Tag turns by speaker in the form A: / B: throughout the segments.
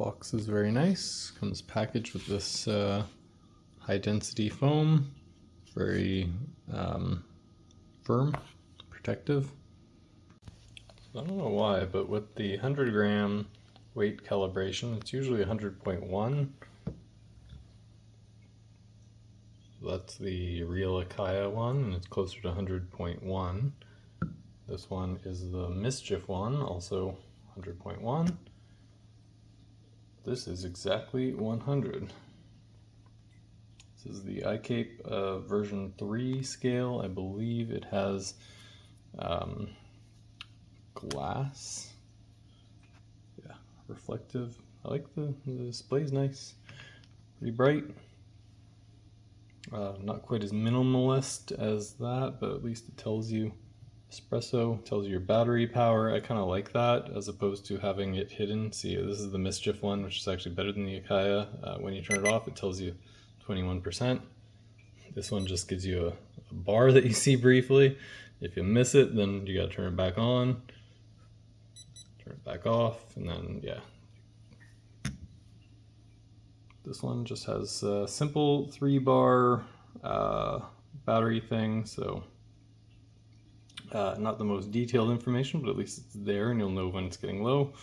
A: box is very nice. Comes packaged with this high density foam, very firm, protective. I don't know why, but with the 100 gram weight calibration, it's usually 100.1. That's the real Acaia one, and it's closer to 100.1. This one is the Mischief one, also 100.1. This is exactly 100. This is the Ikape version 3 scale. I believe it has glass. Yeah, reflective. I like the display's nice. Pretty bright. Not quite as minimalist as that, but at least it tells you Espresso, tells you your battery power. I kind of like that as opposed to having it hidden. See, this is the Mischief one, which is actually better than the Acaia. When you turn it off, it tells you 21%. This one just gives you a bar that you see briefly. If you miss it, then you gotta turn it back on, turn it back off, and then yeah. This one just has a simple 3-bar battery thing, so not the most detailed information, but at least it's there and you'll know when it's getting low.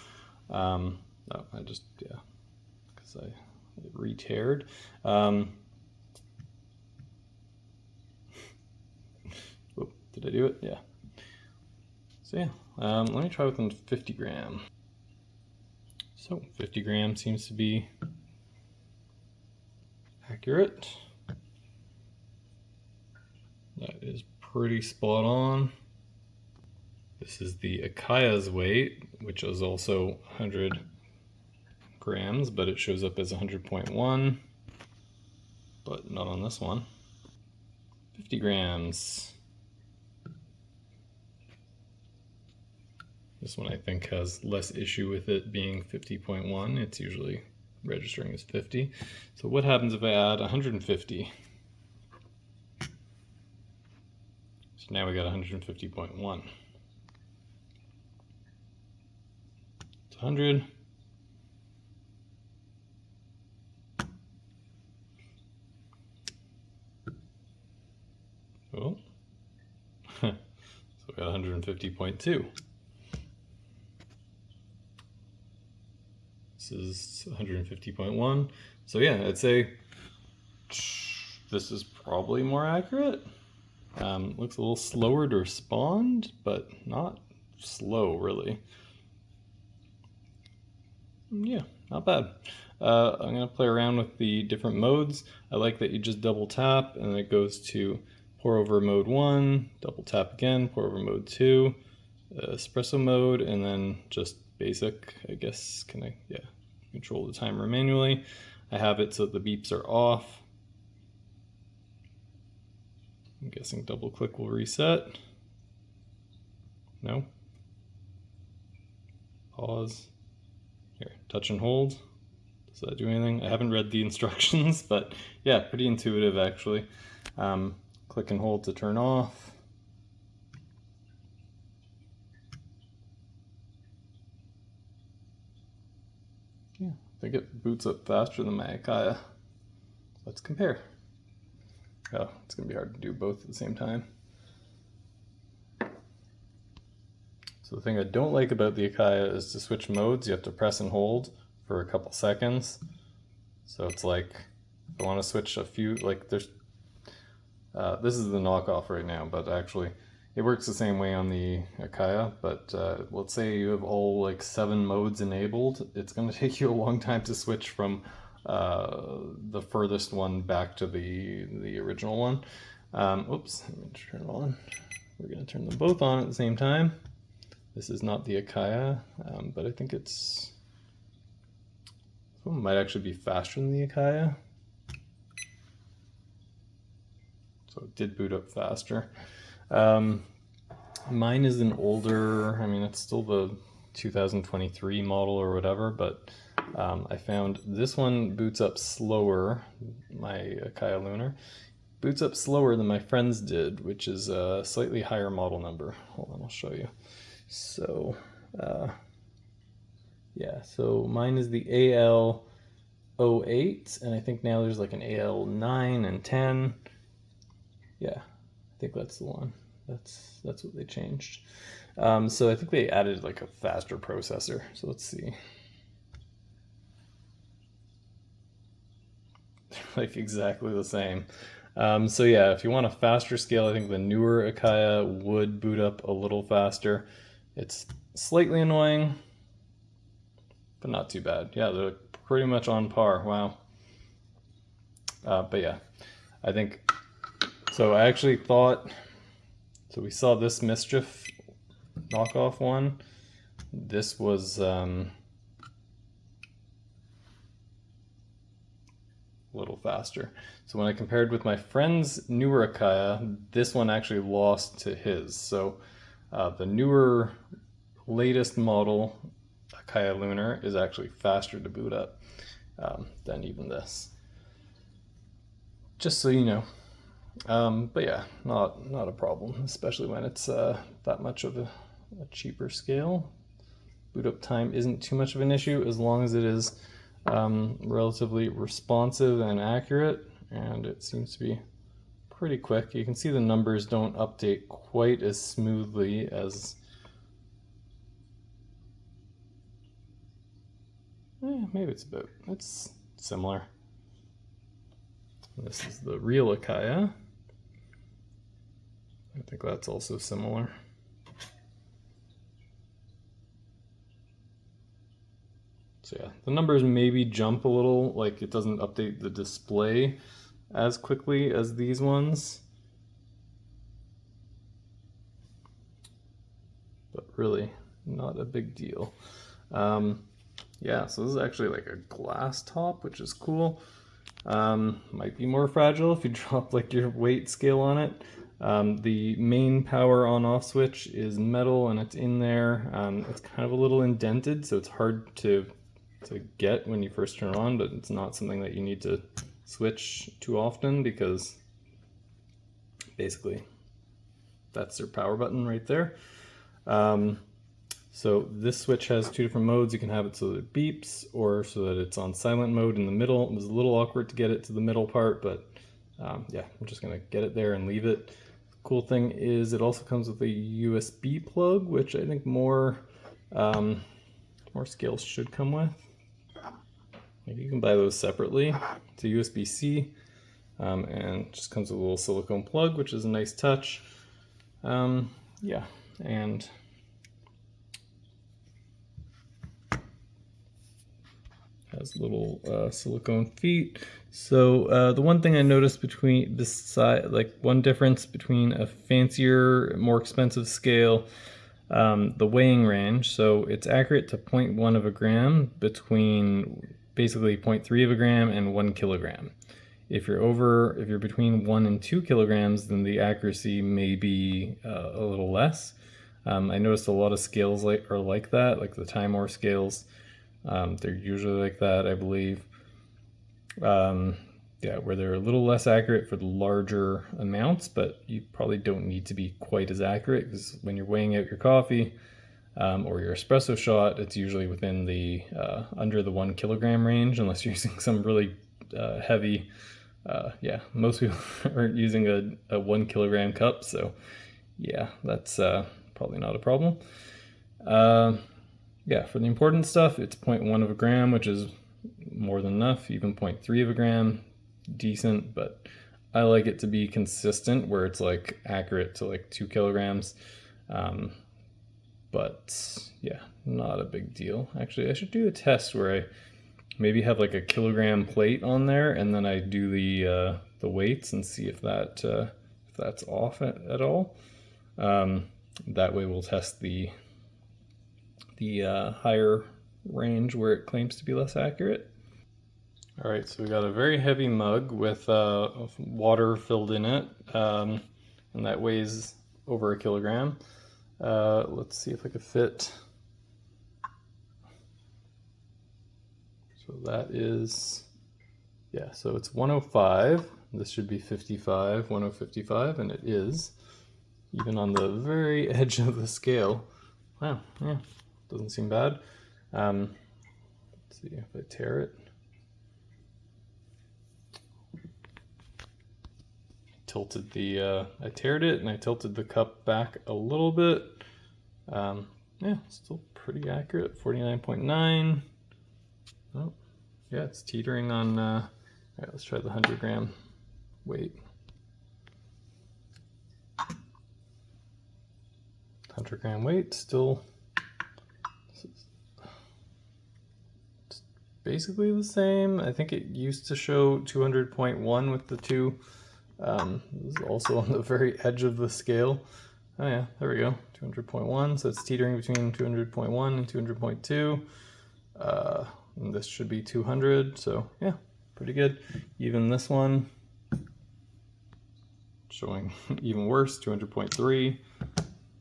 A: No, I just, yeah, because I re-teared. Did I do it? Yeah. So yeah, let me try with 50 gram. So 50 gram seems to be accurate. That is pretty spot on. This is the Acaia's weight, which is also 100 grams, but it shows up as 100.1, but not on this one. 50 grams. This one I think has less issue with it being 50.1. It's usually registering as 50. So what happens if I add 150? So now we got 150.1. It's 100. Oh. So we got 150.2. This is 150.1. So yeah, I'd say this is probably more accurate. Looks a little slower to respond, but not slow really. Yeah, not bad. I'm gonna play around with the different modes. I like that you just double tap and it goes to Pourover mode 1, double tap again, Pourover mode 2, Espresso mode, and then just basic, I guess. Can I, yeah, control the timer manually. I have it so the beeps are off. I'm guessing double click will reset. No. Pause. Here, touch and hold. Does that do anything? I haven't read the instructions, but yeah, pretty intuitive actually. Click and hold to turn off. Yeah, I think it boots up faster than my Acaia. Let's compare. Oh, it's gonna be hard to do both at the same time. So the thing I don't like about the Acaia is to switch modes, you have to press and hold for a couple seconds. So it's like, if I want to switch a few, like there's, this is the knockoff right now, but actually it works the same way on the Acaia, but let's say you have all like 7 modes enabled, it's going to take you a long time to switch from the furthest one back to the original one. Oops, let me turn it on. We're going to turn them both on at the same time. This is not the Acaia, but I think this one might actually be faster than the Acaia. So it did boot up faster. Mine is an older, I mean, it's still the 2023 model or whatever, but I found this one boots up slower, my Acaia Lunar, boots up slower than my friend's did, which is a slightly higher model number. Hold on, I'll show you. So, Yeah, so mine is the AL08, and I think now there's like an AL9 and 10. Yeah, I think that's the one. That's what they changed. So I think they added like a faster processor. So let's see. Like exactly the same. So yeah, if you want a faster scale, I think the newer Acaia would boot up a little faster. It's slightly annoying, but not too bad. Yeah, they're pretty much on par. Wow. But yeah, I think, so I actually thought, so we saw this Mischief knockoff one. This was a little faster. So when I compared with my friend's newer Acaia, this one actually lost to his. So the newer, latest model Acaia Lunar is actually faster to boot up than even this. Just so you know. But yeah, not a problem, especially when it's that much of a cheaper scale. Boot up time isn't too much of an issue as long as it is relatively responsive and accurate, and it seems to be pretty quick. You can see the numbers don't update quite as smoothly as maybe it's similar. This is the real Acaia. I think that's also similar. So yeah, the numbers maybe jump a little, like it doesn't update the display as quickly as these ones. But really, not a big deal. Yeah, so this is actually like a glass top, which is cool. Might be more fragile if you drop like your weight scale on it. The main power on off switch is metal and it's in there. It's kind of a little indented, so it's hard to get when you first turn it on, but it's not something that you need to switch too often because basically that's their power button right there. So this switch has two different modes. You can have it so that it beeps or so that it's on silent mode in the middle. It was a little awkward to get it to the middle part, but yeah, I'm just gonna get it there and leave it. The cool thing is it also comes with a USB plug, which I think more scales should come with. Like you can buy those separately. It's a USB-C and just comes with a little silicone plug, which is a nice touch. Yeah, and has little silicone feet. So the one thing I noticed between this side, like one difference between a fancier, more expensive scale, the weighing range. So it's accurate to 0.1 of a gram between basically 0.3 of a gram and 1 kilogram. If you're between 1 and 2 kilograms, then the accuracy may be a little less. I noticed a lot of scales are like that, like the Timor scales. They're usually like that, I believe. Yeah, where they're a little less accurate for the larger amounts, but you probably don't need to be quite as accurate because when you're weighing out your coffee or your espresso shot, it's usually within the under the 1 kilogram range, unless you're using some really heavy. Yeah, most people aren't using a 1 kilogram cup, so yeah, that's probably not a problem. Yeah, for the important stuff, it's 0.1 of a gram, which is more than enough. Even 0.3 of a gram, decent, but I like it to be consistent where it's like accurate to like 2 kilograms. But yeah, not a big deal. Actually, I should do a test where I maybe have like a kilogram plate on there and then I do the weights and see if that's off at all. That way we'll test the higher range where it claims to be less accurate. All right, so we got a very heavy mug with water filled in it, and that weighs over 1 kilogram. Let's see if I could fit. So that is, yeah, so it's 105. This should be 55, 1055, and it is, even on the very edge of the scale. Wow, yeah, doesn't seem bad. see if I tear it. Tilted the, I teared it and I tilted the cup back a little bit. Yeah, still pretty accurate, 49.9. Oh, yeah, it's teetering on, all right, let's try the 100 gram weight. 100 gram weight, still basically the same. I think it used to show 200.1 with the two. This is also on the very edge of the scale. Oh yeah, there we go, 200.1. So it's teetering between 200.1 and 200.2. And this should be 200. So yeah, pretty good. Even this one showing even worse, 200.3.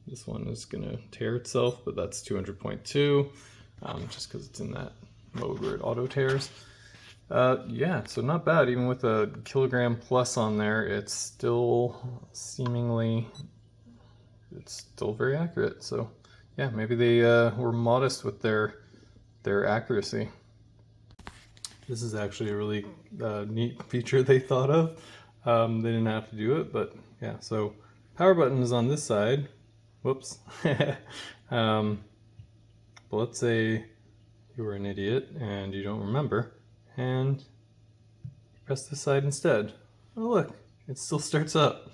A: This one is gonna tear itself, but that's 200.2, just because it's in that mode where it auto tears. Yeah, so not bad. Even with a kilogram plus on there, it's still seemingly, it's still very accurate. So yeah, maybe they were modest with their accuracy. This is actually a really neat feature they thought of. They didn't have to do it, but yeah. So power button is on this side. Whoops. But let's say you were an idiot and you don't remember, and press this side instead. Oh look, it still starts up.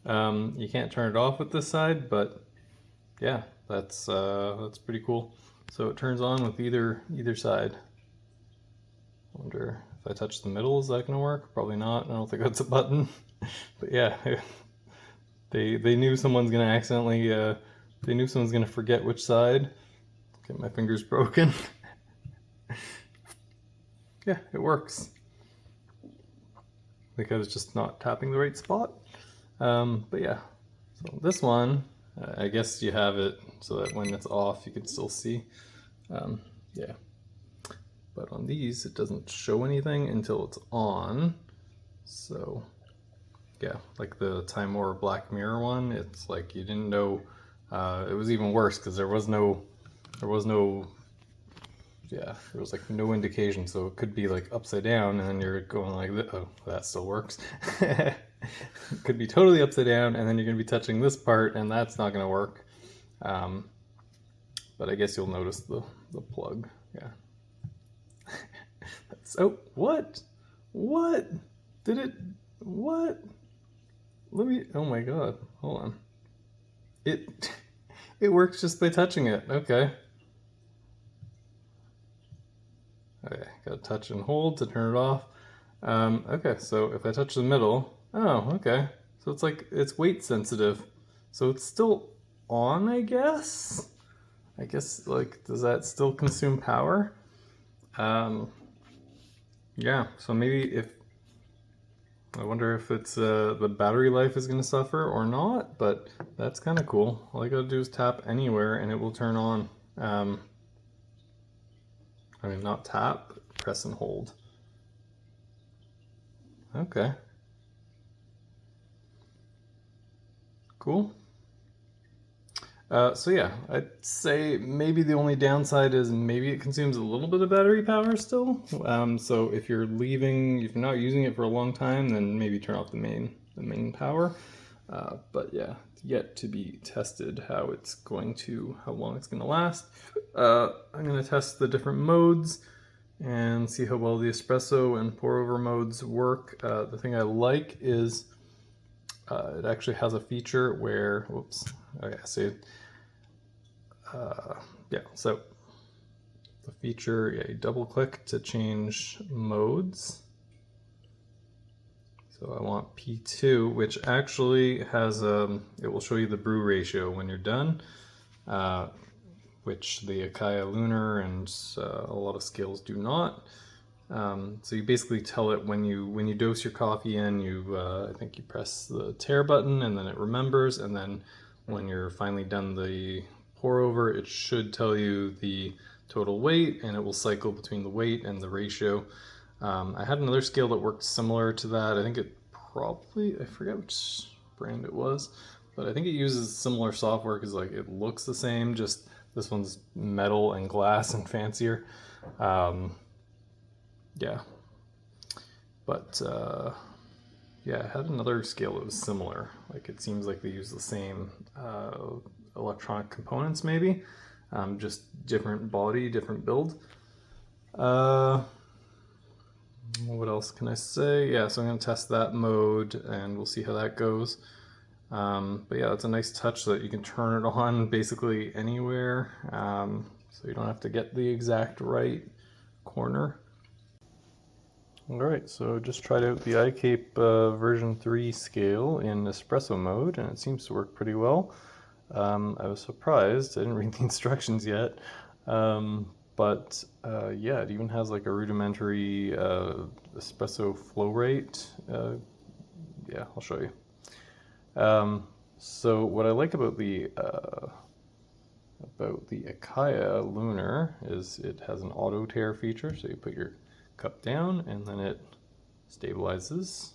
A: You can't turn it off with this side, but yeah, that's pretty cool. So it turns on with either side. I wonder if I touch the middle, is that gonna work? Probably not. I don't think that's a button. But yeah, they knew someone's gonna accidentally, they knew someone's gonna forget which side. Okay, my finger's broken. Yeah, it works. I think I was just not tapping the right spot. But yeah, so this one, I guess you have it so that when it's off, you can still see. Yeah, but on these, it doesn't show anything until it's on. So yeah, like the Time War Black Mirror one, it's like you didn't know. It was even worse because there was no, yeah, there was like no indication. So it could be like upside down, and then you're going like, oh, that still works. It could be totally upside down, and then you're gonna be touching this part, and that's not gonna work. But I guess you'll notice the plug. Yeah. That's, oh, what? What? Did it? What? Let me. Oh my God! Hold on. It works just by touching it. Okay. Okay, gotta touch and hold to turn it off. Okay, so if I touch the middle, oh, okay. So it's like, it's weight sensitive. So it's still on, I guess? I guess, like, does that still consume power? Yeah, so maybe if, I wonder if it's, the battery life is gonna suffer or not, but that's kind of cool. All I gotta do is tap anywhere and it will turn on. I mean, not tap, press and hold. Okay. Cool. So yeah, I'd say maybe the only downside is maybe it consumes a little bit of battery power still. So if you're leaving, if you're not using it for a long time, then maybe turn off the main power. But yeah, yet to be tested how long it's gonna last. I'm gonna test the different modes and see how well the espresso and pour-over modes work. The thing I like is it actually has a feature where, whoops, okay, so yeah, so the feature, yeah, you double click to change modes. So I want P2, which actually has, it will show you the brew ratio when you're done, which the Acaia Lunar and a lot of scales do not. So you basically tell it when you dose your coffee in, I think you press the tear button and then it remembers, and then when you're finally done the pour over, it should tell you the total weight, and it will cycle between the weight and the ratio. I had another scale that worked similar to that. I think it probably, I forget which brand it was, but I think it uses similar software because like it looks the same, just this one's metal and glass and fancier. Yeah, but yeah, I had another scale that was similar. Like it seems like they use the same electronic components, maybe, just different body, different build. What else can I say? Yeah, so I'm going to test that mode and we'll see how that goes. But yeah, it's a nice touch that you can turn it on basically anywhere, so you don't have to get the exact right corner. Alright, so just tried out the Ikape version 3 scale in Espresso mode, and it seems to work pretty well. I was surprised, I didn't read the instructions yet, but yeah, it even has like a rudimentary espresso flow rate. Yeah, I'll show you. So what I like about the Acaia Lunar is it has an auto tare feature, so you put your cup down and then it stabilizes.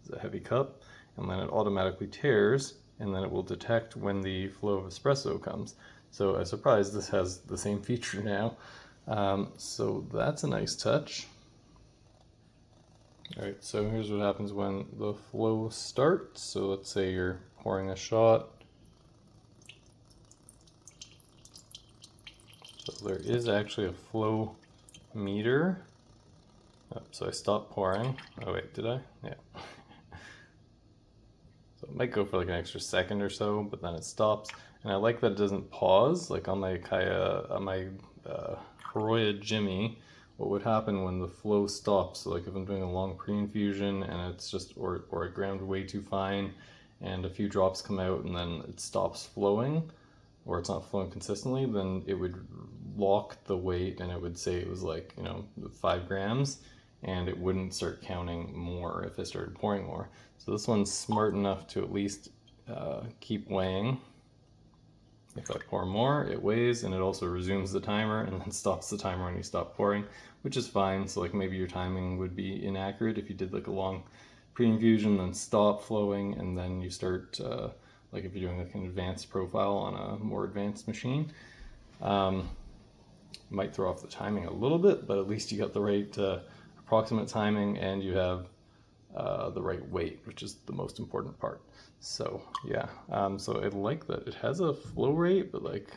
A: It's a heavy cup, and then it automatically tears, and then it will detect when the flow of espresso comes. So I was surprised this has the same feature now. So that's a nice touch. Alright, so here's what happens when the flow starts. So let's say you're pouring a shot. So there is actually a flow meter. Oh, so I stopped pouring. Oh wait, did I? Yeah. So it might go for like an extra second or so, but then it stops. And I like that it doesn't pause. Like on my Hiroia Jimmy, what would happen when the flow stops? So like if I'm doing a long pre-infusion and it's just, or I ground way too fine and a few drops come out and then it stops flowing, or it's not flowing consistently, then it would lock the weight and it would say it was like, 5 grams, and it wouldn't start counting more if I started pouring more. So this one's smart enough to at least keep weighing. If I pour more, it weighs and it also resumes the timer and then stops the timer when you stop pouring, which is fine. So like maybe your timing would be inaccurate if you did like a long pre-infusion, then stop flowing, and then you start, like if you're doing like an advanced profile on a more advanced machine. Might throw off the timing a little bit, but at least you got the right approximate timing and you have the right weight, which is the most important part. So yeah, so I like that it has a flow rate, but like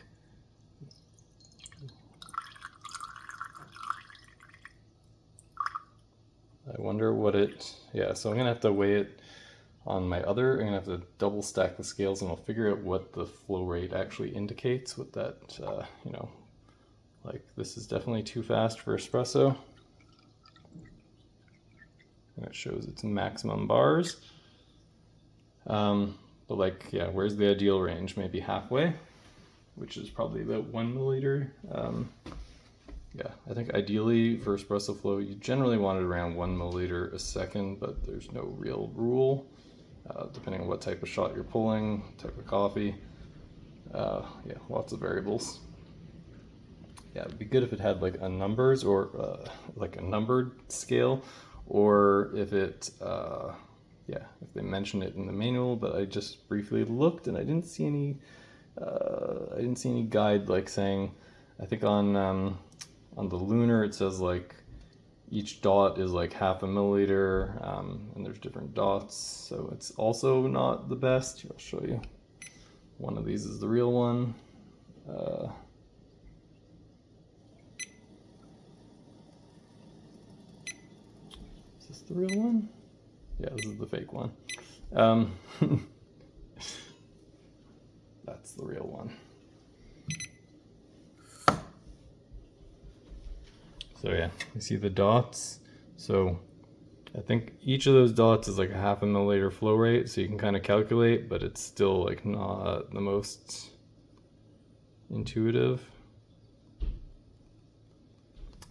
A: I wonder what it, yeah, so I'm gonna have to weigh it on my other, I'm gonna have to double stack the scales and I'll figure out what the flow rate actually indicates with that, like this is definitely too fast for espresso. And it shows its maximum bars. But like, yeah, where's the ideal range? Maybe halfway, which is probably about 1 milliliter. Yeah, I think ideally for espresso flow, you generally want it around 1 milliliter a second, but there's no real rule, depending on what type of shot you're pulling, type of coffee. Yeah, lots of variables. Yeah, it'd be good if it had like a numbers or like a numbered scale, or if it, yeah, if they mention it in the manual. But I just briefly looked and I didn't see any guide like saying. I think on the Lunar it says like each dot is like half a milliliter, and there's different dots, so it's also not the best. I'll show you. One of these is the real one. Is this the real one? Yeah, this is the fake one. That's the real one. So yeah, you see the dots. So I think each of those dots is like a half a milliliter flow rate, so you can kind of calculate, but it's still like not the most intuitive.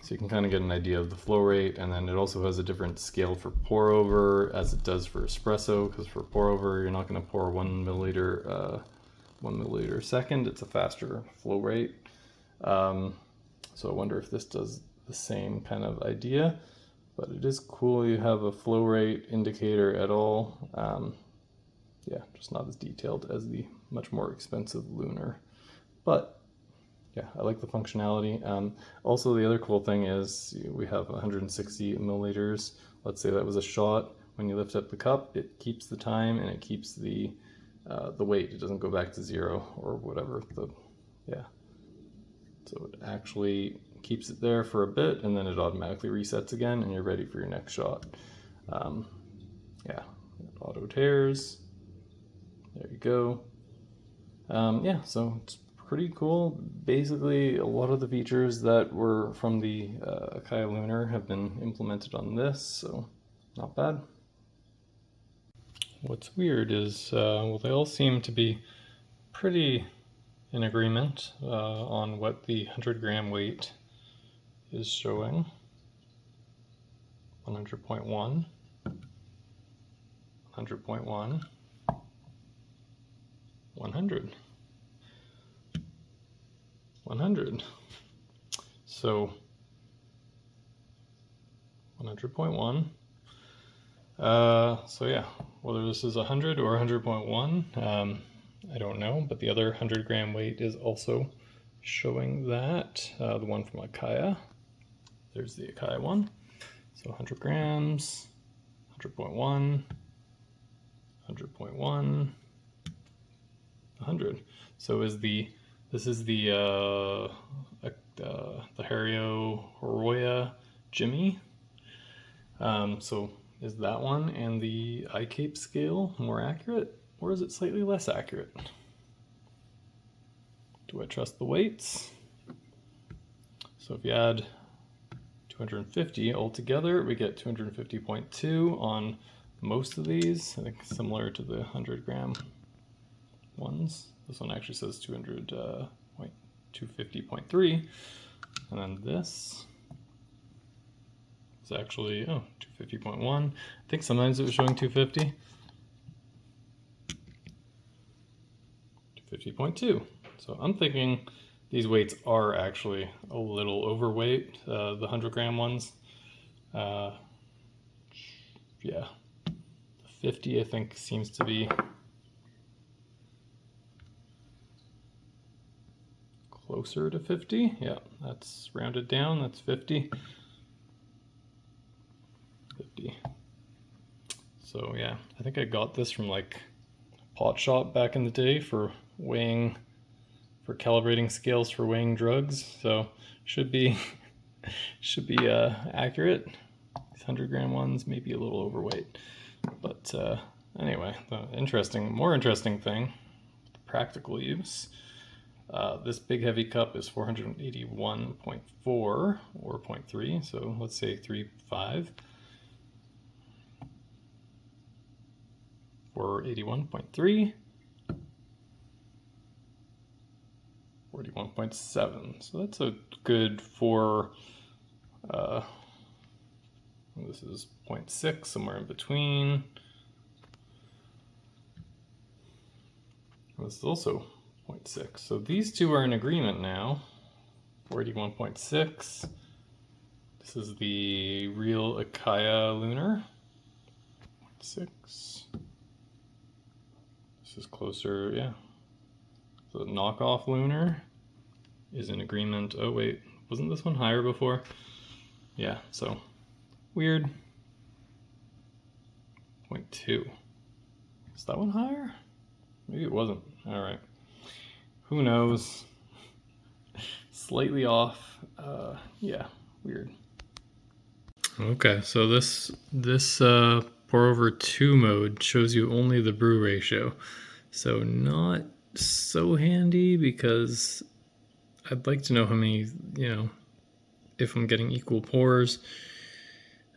A: So you can kind of get an idea of the flow rate, and then it also has a different scale for pour over as it does for espresso, because for pour over you're not going to pour 1 milliliter a second. It's a faster flow rate. So I wonder if this does the same kind of idea, but it is cool you have a flow rate indicator at all. Yeah, just not as detailed as the much more expensive Lunar, but yeah, I like the functionality. Also, the other cool thing is we have 160 milliliters. Let's say that was a shot. When you lift up the cup, it keeps the time and it keeps the weight. It doesn't go back to 0 or whatever. Yeah. So it actually keeps it there for a bit and then it automatically resets again and you're ready for your next shot. Yeah, auto tears. There you go. Yeah, so it's pretty cool. Basically, a lot of the features that were from the Acaia Lunar have been implemented on this, so not bad. What's weird is, well, they all seem to be pretty in agreement on what the 100-gram weight is showing. 100.1, 100.1, 100. 100. So 100.1. So yeah, whether this is 100 or 100.1, I don't know, but the other 100-gram weight is also showing that. The one from Acaia. There's the Acaia one. So 100 grams, 100.1, 100.1, 100. So this is the Hiroia Jimmy. So is that one and the Ikape scale more accurate, or is it slightly less accurate? Do I trust the weights? So if you add 250 altogether, we get 250.2 on most of these. I think similar to the 100-gram ones. This one actually says 250.3, and then this is actually 250.1. I think sometimes it was showing 250. 250.2. So I'm thinking these weights are actually a little overweight, the 100-gram ones. Yeah, the 50 I think seems to be closer to 50. Yeah, that's rounded down, that's 50. 50. So yeah, I think I got this from like Pot Shop back in the day for calibrating scales for weighing drugs. So should be accurate. These 100-gram ones may be a little overweight, but anyway, the more interesting thing, practical use. This big heavy cup is 481.4 or 0.3, so let's say 3.5. 481.3, 41.7. So that's a good this is 0.6, somewhere in between. This is also 0.6. So these two are in agreement now. 481.6. This is the real Acaia Lunar. 0.6. This is closer, yeah. So the knockoff Lunar is in agreement. Oh wait, wasn't this one higher before? Yeah, so weird. 0.2. Is that one higher? Maybe it wasn't. All right. Who knows? Slightly off. Yeah, weird. Okay, so this Pourover 2 mode shows you only the brew ratio. So not so handy, because I'd like to know how many, if I'm getting equal pours.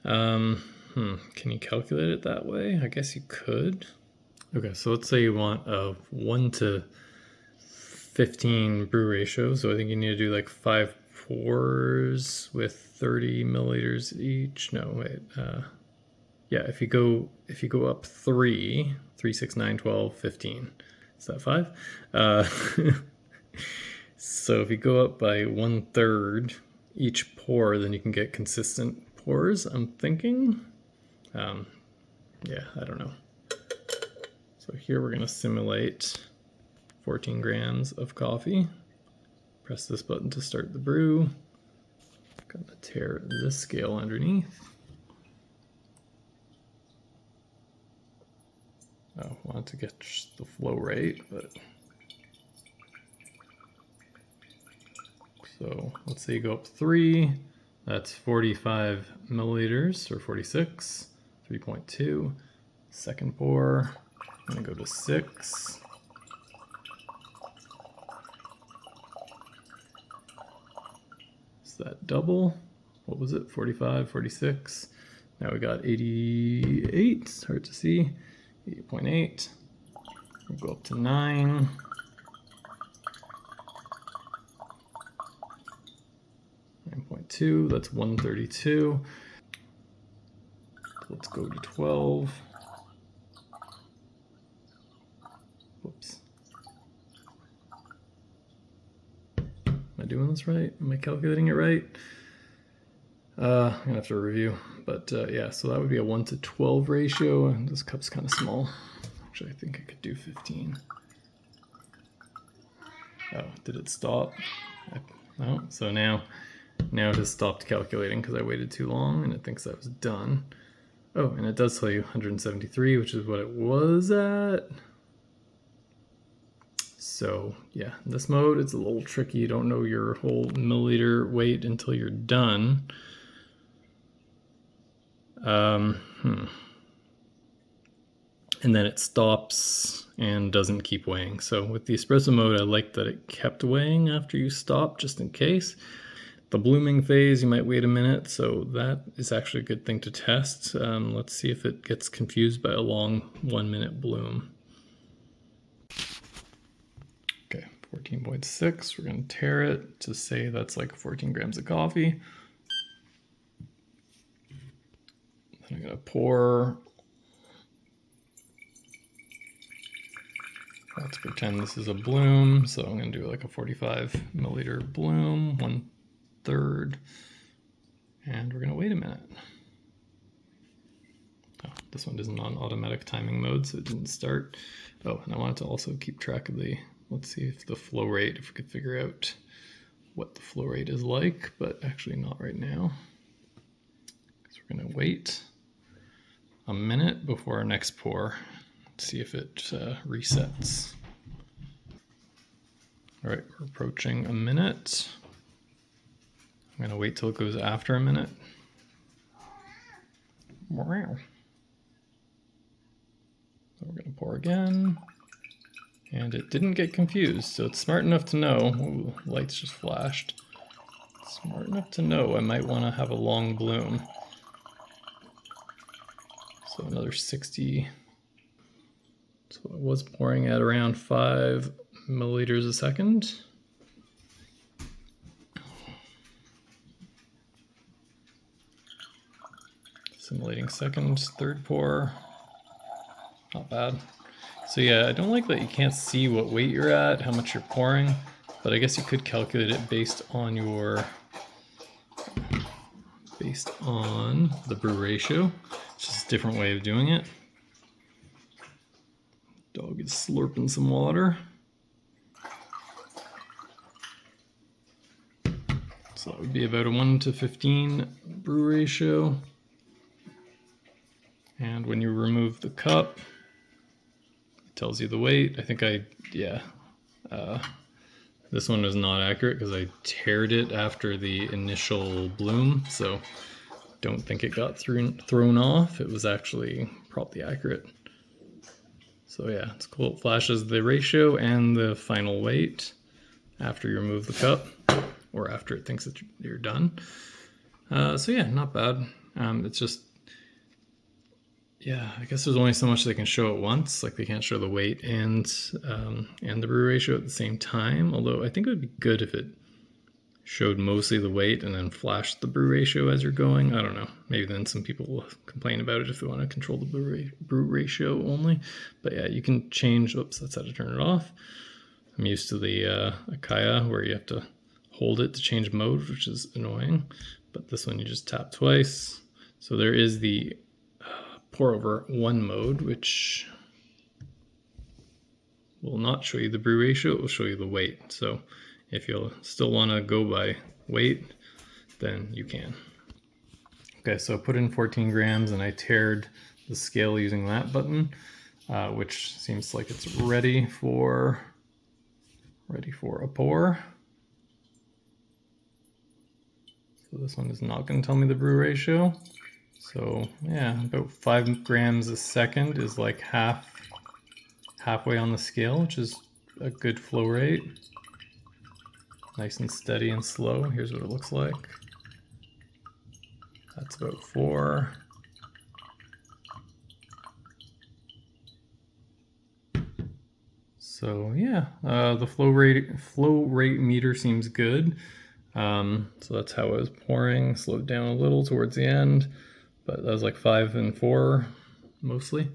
A: Can you calculate it that way? I guess you could. Okay, so let's say you want a 1 to 15 brew ratio. So I think you need to do like 5 pours with 30 milliliters each. No, wait. Yeah, if you go up 3, 6, 9, 12, 15. Is that 5? So if you go up by 1/3 each pour, then you can get consistent pours, I'm thinking. Yeah, I don't know. So here we're going to simulate 14 grams of coffee. Press this button to start the brew. Gonna tear this scale underneath. Oh, wanted to get the flow rate, but so let's say you go up 3, that's 45 milliliters, or 46, 3.2. Second pour, I'm gonna go to 6. Is that double? What was it, 45, 46? Now we got 88, it's hard to see, 8.8. We'll go up to 9. That's 132. Let's go to 12. Whoops. Am I doing this right? Am I calculating it right? I'm gonna have to review, but yeah, so that would be a 1 to 12 ratio, and this cup's kind of small. Actually, I think I could do 15. Oh, did it stop? No, so now it has stopped calculating because I waited too long and it thinks I was done. Oh, and it does tell you 173, which is what it was at. So yeah, in this mode, it's a little tricky. You don't know your whole milliliter weight until you're done. And then it stops and doesn't keep weighing. So with the espresso mode, I like that it kept weighing after you stop, just in case. The blooming phase, you might wait a minute, so that is actually a good thing to test. Let's see if it gets confused by a long 1 minute bloom. Okay, 14.6, we're gonna tear it to say that's like 14 grams of coffee. Then I'm gonna pour. Let's pretend this is a bloom, so I'm gonna do like a 45 milliliter bloom, 1/3, and we're gonna wait a minute. Oh, this one isn't on automatic timing mode, so it didn't start. Oh, and I wanted to also keep track of the, let's see if the flow rate, if we could figure out what the flow rate is like, but actually not right now. So we're gonna wait a minute before our next pour. Let's see if it resets. All right, we're approaching a minute. I'm gonna wait till it goes after a minute. Wow. So we're gonna pour again. And it didn't get confused, so it's smart enough to know. Ooh, lights just flashed. Smart enough to know I might wanna have a long bloom. So another 60. So it was pouring at around 5 milliliters a second. Simulating seconds, third pour. Not bad. So yeah, I don't like that you can't see what weight you're at, how much you're pouring, but I guess you could calculate it based on the brew ratio. It's just a different way of doing it. Dog is slurping some water. So that would be about a 1 to 15 brew ratio. And when you remove the cup, it tells you the weight. I think this one was not accurate because I teared it after the initial bloom, so don't think it got thrown off. It was actually probably accurate. So yeah, it's cool. It flashes the ratio and the final weight after you remove the cup, or after it thinks that you're done. So yeah, not bad. It's just, yeah, I guess there's only so much they can show at once. Like they can't show the weight and the brew ratio at the same time. Although I think it would be good if it showed mostly the weight and then flashed the brew ratio as you're going. I don't know. Maybe then some people will complain about it if they want to control the brew ratio only. But yeah, you can change. Oops, that's how to turn it off. I'm used to the Acaia where you have to hold it to change mode, which is annoying. But this one you just tap twice. So there is the Pourover 1 mode, which will not show you the brew ratio. It will show you the weight. So if you'll still want to go by weight, then you can. Okay, so I put in 14 grams and I tared the scale using that button, which seems like it's ready for a pour. So this one is not going to tell me the brew ratio. So yeah, about 5 grams a second is like halfway on the scale, which is a good flow rate. Nice and steady and slow. Here's what it looks like. That's about 4. So yeah, the flow rate meter seems good. So that's how I was pouring. Slowed down a little towards the end, but that was like 5 and 4 mostly.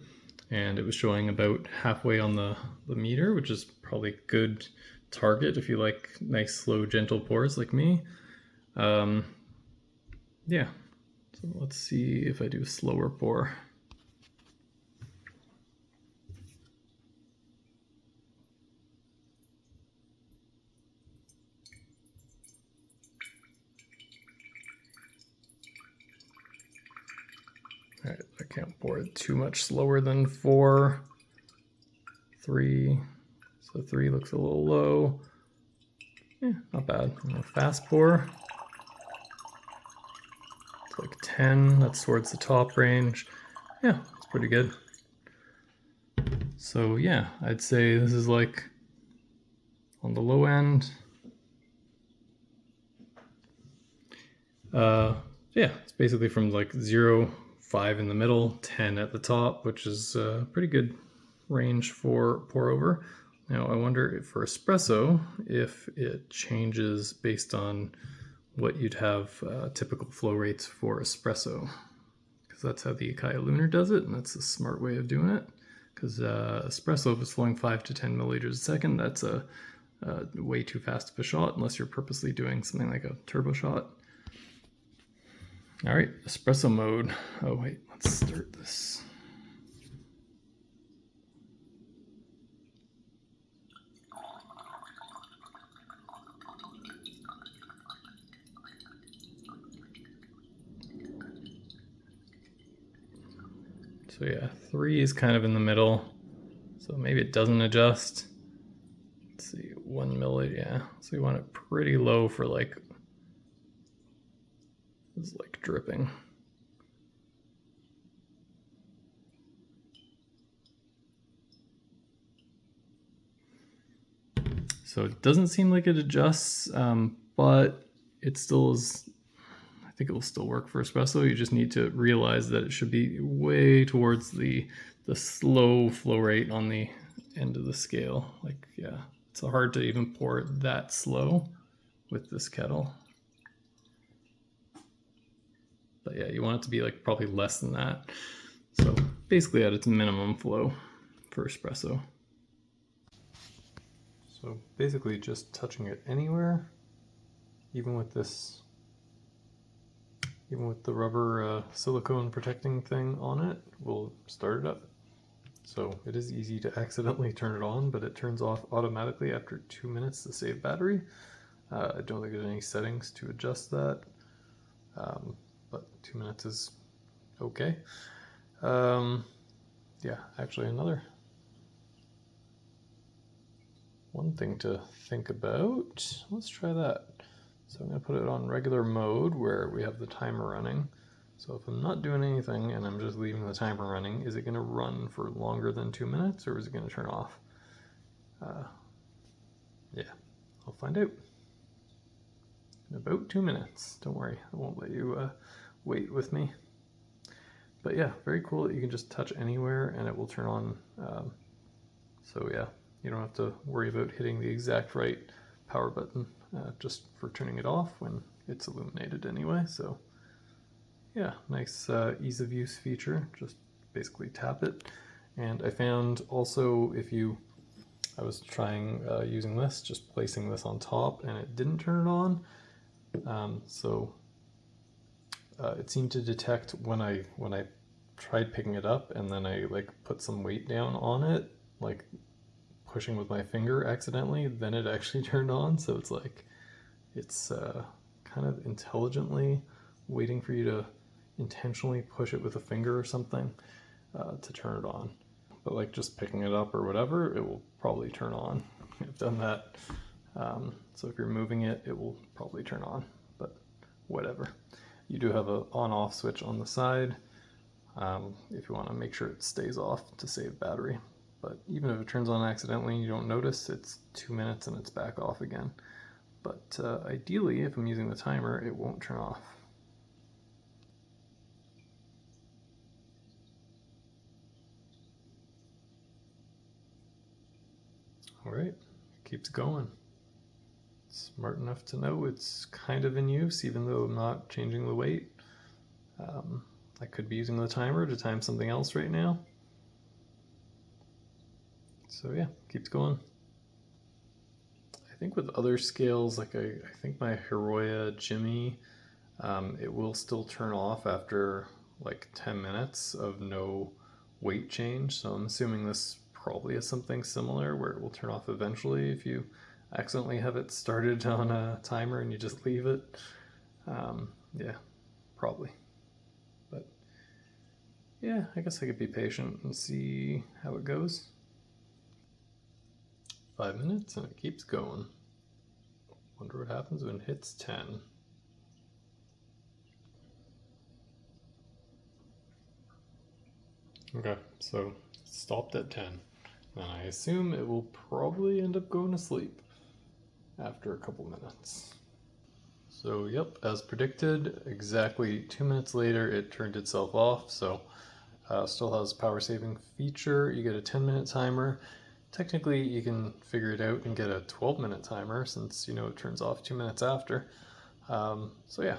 A: And it was showing about halfway on the meter, which is probably a good target if you like nice, slow, gentle pours like me. Yeah, so let's see if I do a slower pour. All right, I can't pour it too much slower than 4, 3. So 3 looks a little low. Yeah, not bad. And a fast pour. It's like 10. That's towards the top range. Yeah, it's pretty good. So yeah, I'd say this is like on the low end. Yeah, it's basically from like 0, 5 in the middle, 10 at the top, which is a pretty good range for pour over. Now I wonder if for espresso, if it changes based on what you'd have typical flow rates for espresso, because that's how the Acaia Lunar does it, and that's a smart way of doing it. Because espresso, if it's flowing 5 to 10 milliliters a second, that's a way too fast of a shot, unless you're purposely doing something like a turbo shot. All right, espresso mode. Oh wait, let's start this. So yeah, 3 is kind of in the middle. So maybe it doesn't adjust. Let's see, 1 milliliter, yeah. So we want it pretty low for like, it's like dripping. So it doesn't seem like it adjusts, but it still is, I think it will still work for espresso. You just need to realize that it should be way towards the slow flow rate on the end of the scale. Like, yeah, it's hard to even pour it that slow with this kettle. But yeah, you want it to be like probably less than that. So basically at its minimum flow for espresso. So basically just touching it anywhere, even with this, even with the rubber silicone protecting thing on it, will start it up. So it is easy to accidentally turn it on, but it turns off automatically after 2 minutes to save battery. I don't think there's any settings to adjust that, but 2 minutes is okay. Yeah, actually one thing to think about. Let's try that. So I'm going to put it on regular mode where we have the timer running. So if I'm not doing anything and I'm just leaving the timer running, is it going to run for longer than 2 minutes, or is it going to turn off? Yeah, I'll find out in about 2 minutes. Don't worry, I won't let you wait with me. But yeah, very cool that you can just touch anywhere and it will turn on. So yeah, you don't have to worry about hitting the exact right power button just for turning it off when it's illuminated anyway. So yeah, nice ease of use feature. Just basically tap it. And I found also I was trying using this, just placing this on top, and it didn't turn it on. It seemed to detect when I tried picking it up and then I like put some weight down on it, like pushing with my finger accidentally, then it actually turned on. So it's like, it's kind of intelligently waiting for you to intentionally push it with a finger or something to turn it on. But like just picking it up or whatever, it will probably turn on. I've done that. So if you're moving it, it will probably turn on, but whatever. You do have a on-off switch on the side if you want to make sure it stays off to save battery. But even if it turns on accidentally and you don't notice, it's 2 minutes and it's back off again. But ideally, if I'm using the timer, it won't turn off. All right, keeps going. Smart enough to know it's kind of in use, even though I'm not changing the weight. I could be using the timer to time something else right now. So yeah, keeps going. I think with other scales, like I think my Hiroia Jimmy, it will still turn off after like 10 minutes of no weight change. So I'm assuming this probably is something similar where it will turn off eventually if you accidentally have it started on a timer and you just leave it. Yeah, probably. But yeah, I guess I could be patient and see how it goes. 5 minutes and it keeps going. Wonder what happens when it hits 10. Okay, so it stopped at 10. And I assume it will probably end up going to sleep after a couple minutes. So yep, as predicted, exactly 2 minutes later it turned itself off. So still has power saving feature. You get a 10-minute timer. Technically you can figure it out and get a 12-minute timer since you know it turns off 2 minutes after. So yeah,